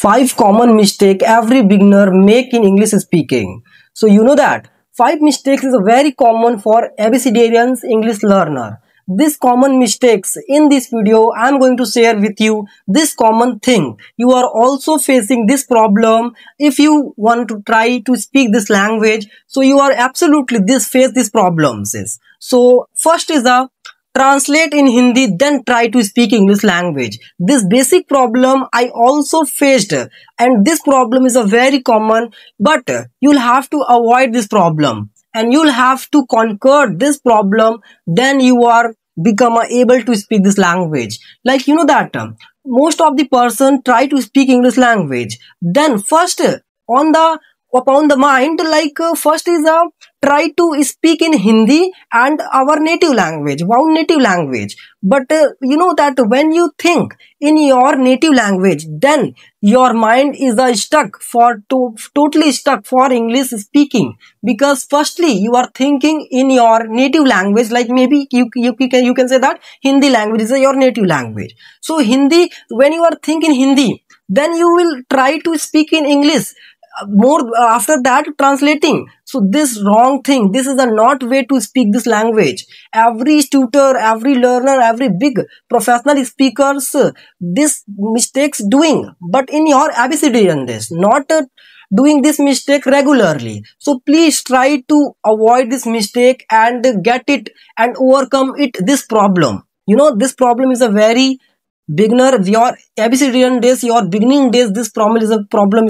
5 common mistake every beginner make in English speaking. So you know that 5 mistakes is very common for ABCDians English learner. These common mistakes in this video I am going to share with you this common thing. You are also facing this problem if you want to try to speak this language. So you are absolutely face these problems. So first is a translate in Hindi, then try to speak English language. This basic problem I also faced, and this problem is a very common, but you'll have to avoid this problem and you'll have to conquer this problem. Then you are become able to speak this language. Like you know that most of the person try to speak English language. Then first on the upon the mind, like first is a try to speak in Hindi and our native language, but you know that when you think in your native language, then your mind is totally stuck for English speaking, because firstly you are thinking in your native language, like maybe you can say that Hindi language is your native language. So Hindi, when you are thinking Hindi, then you will try to speak in English more after that translating. So this wrong thing, this is a not way to speak this language. Every tutor, every learner, every big professional speakers this mistakes doing, but in your ABCD this not doing this mistake regularly. So please try to avoid this mistake and get it and overcome it, this problem. You know, this problem is a very beginner, your ABCD days, your beginning days, this problem is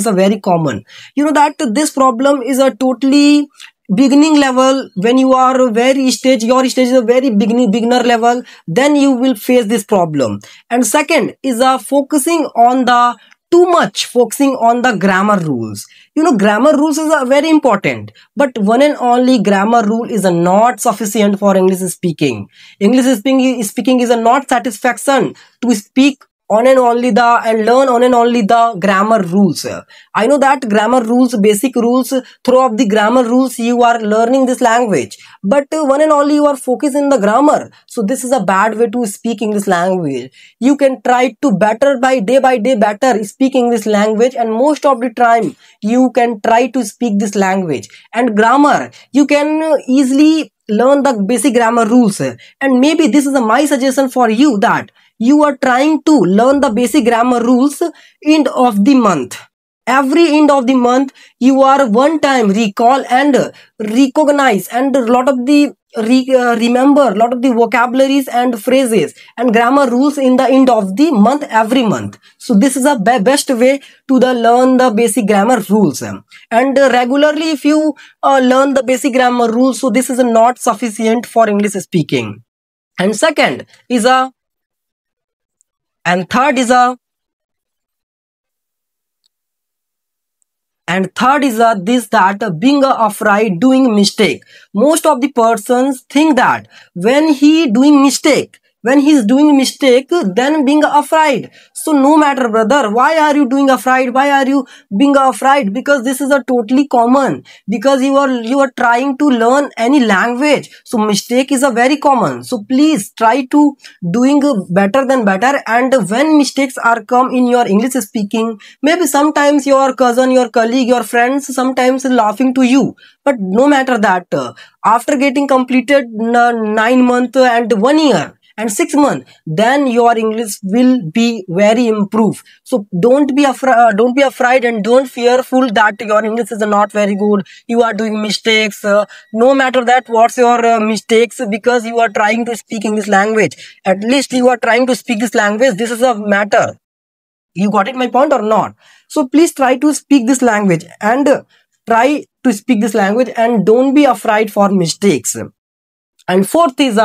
a very common. You know that this problem is a totally beginning level. When you are very stage, your stage is a very beginner level, then you will face this problem. And second is focusing on the grammar rules. You know, grammar rules is very important, but one and only grammar rule is not sufficient for English speaking. English speaking is not satisfaction to speak on and only and learn on and only the grammar rules. I know that grammar rules, basic rules, throughout the grammar rules you are learning this language, but one and only you are focused in the grammar. So this is a bad way to speak English language. You can try to better by day better speak English language, and most of the time you can try to speak this language. And grammar, you can easily learn the basic grammar rules, and maybe this is my suggestion for you, that you are trying to learn the basic grammar rules end of the month. Every end of the month you are one time recall and recognize and a lot of the remember a lot of the vocabularies and phrases and grammar rules in the end of the month, every month. So this is a best way to learn the basic grammar rules. And regularly if you learn the basic grammar rules, so this is not sufficient for English speaking. And second is third is this, that being afraid doing mistake. Most of the persons think that when he is doing mistake, then being afraid. So no matter, brother, why are you doing afraid? Why are you being afraid? Because this is a totally common, because you are trying to learn any language. So mistake is a very common. So please try to doing better than better. And when mistakes are come in your English speaking, maybe sometimes your cousin, your colleague, your friends sometimes laughing to you, but no matter that, after getting completed 9 months and 1 year and 6 months, then your English will be very improved. So don't be afraid and don't fearful that your English is not very good, you are doing mistakes. No matter that what's your mistakes, because you are trying to speak English language. At least you are trying to speak this language. This is a matter. You got it my point or not? So please try to speak this language and try to speak this language and don't be afraid for mistakes. And fourth is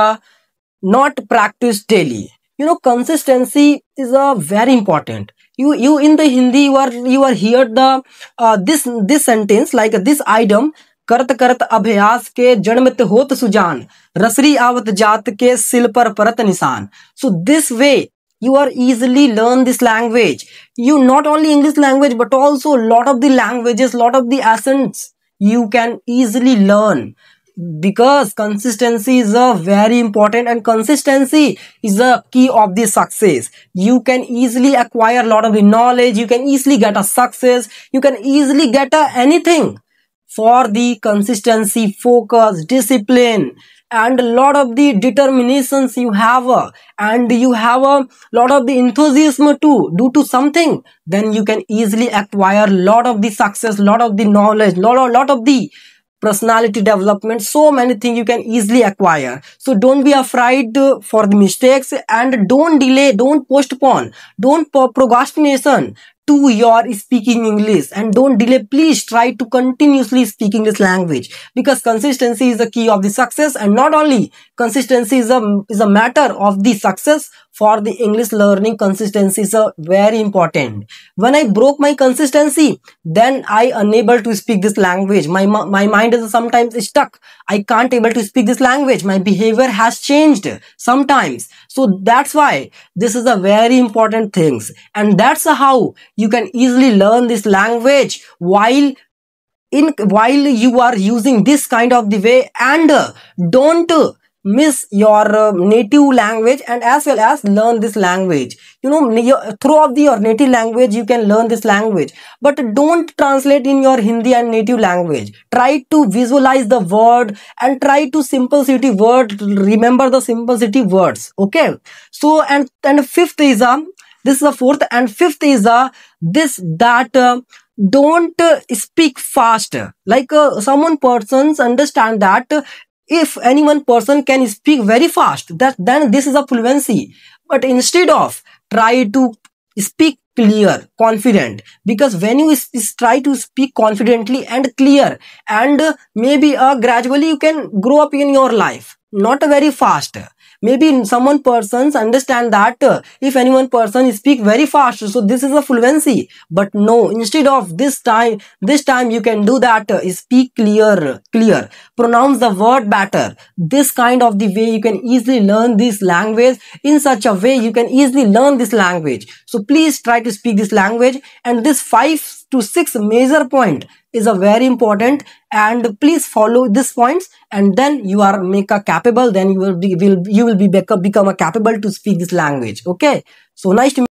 not practice daily. You know, consistency is very important. You in the Hindi you are hear the this sentence, like this item, करत करत अभ्यास के जन्मत होत सुजान, रसरी आवत जात के सिल पर परत निशान. So this way you are easily learn this language. You not only English language but also lot of the languages, lot of the accents you can easily learn. because consistency is a very important, and consistency is the key of the success. You can easily acquire a lot of the knowledge, you can easily get a success, you can easily get a anything for the consistency, focus, discipline, and a lot of the determinations you have, and you have a lot of the enthusiasm to do to something, then you can easily acquire a lot of the success, lot of the knowledge, lot of the personality development, so many things you can easily acquire. So don't be afraid for the mistakes, and don't delay, don't postpone, don't procrastination to your speaking English, and don't delay. Please try to continuously speaking this language, because consistency is the key of the success. And not only consistency is a matter of the success for the English learning, consistency is a very important. When I broke my consistency, then I unable to speak this language. My mind is sometimes stuck. I can't able to speak this language. My behavior has changed sometimes. So that's why this is a very important things, and that's how you can easily learn this language while you are using this kind of the way. And don't miss your native language, and as well as learn this language. You know, throughout your native language you can learn this language, but don't translate in your Hindi and native language. Try to visualize the word and try to simplicity word, remember the simplicity words. Okay, so and fifth is this is the fourth, and fifth is this that don't speak fast. Like someone persons understand that if any one person can speak very fast, that then this is a fluency. But instead of, try to speak clear, confident, because when you try to speak confidently and clear, and maybe gradually you can grow up in your life, not very fast. Maybe someone persons understand that if any one person speak very fast, so this is a fluency. But no, instead of this time you can do that, speak clear, pronounce the word better. This kind of the way you can easily learn this language. In such a way you can easily learn this language. So please try to speak this language, and this 5 to 6 major point is a very important, and please follow these points, and then you are make a capable, then you will become a capable to speak this language. Okay, so nice to meet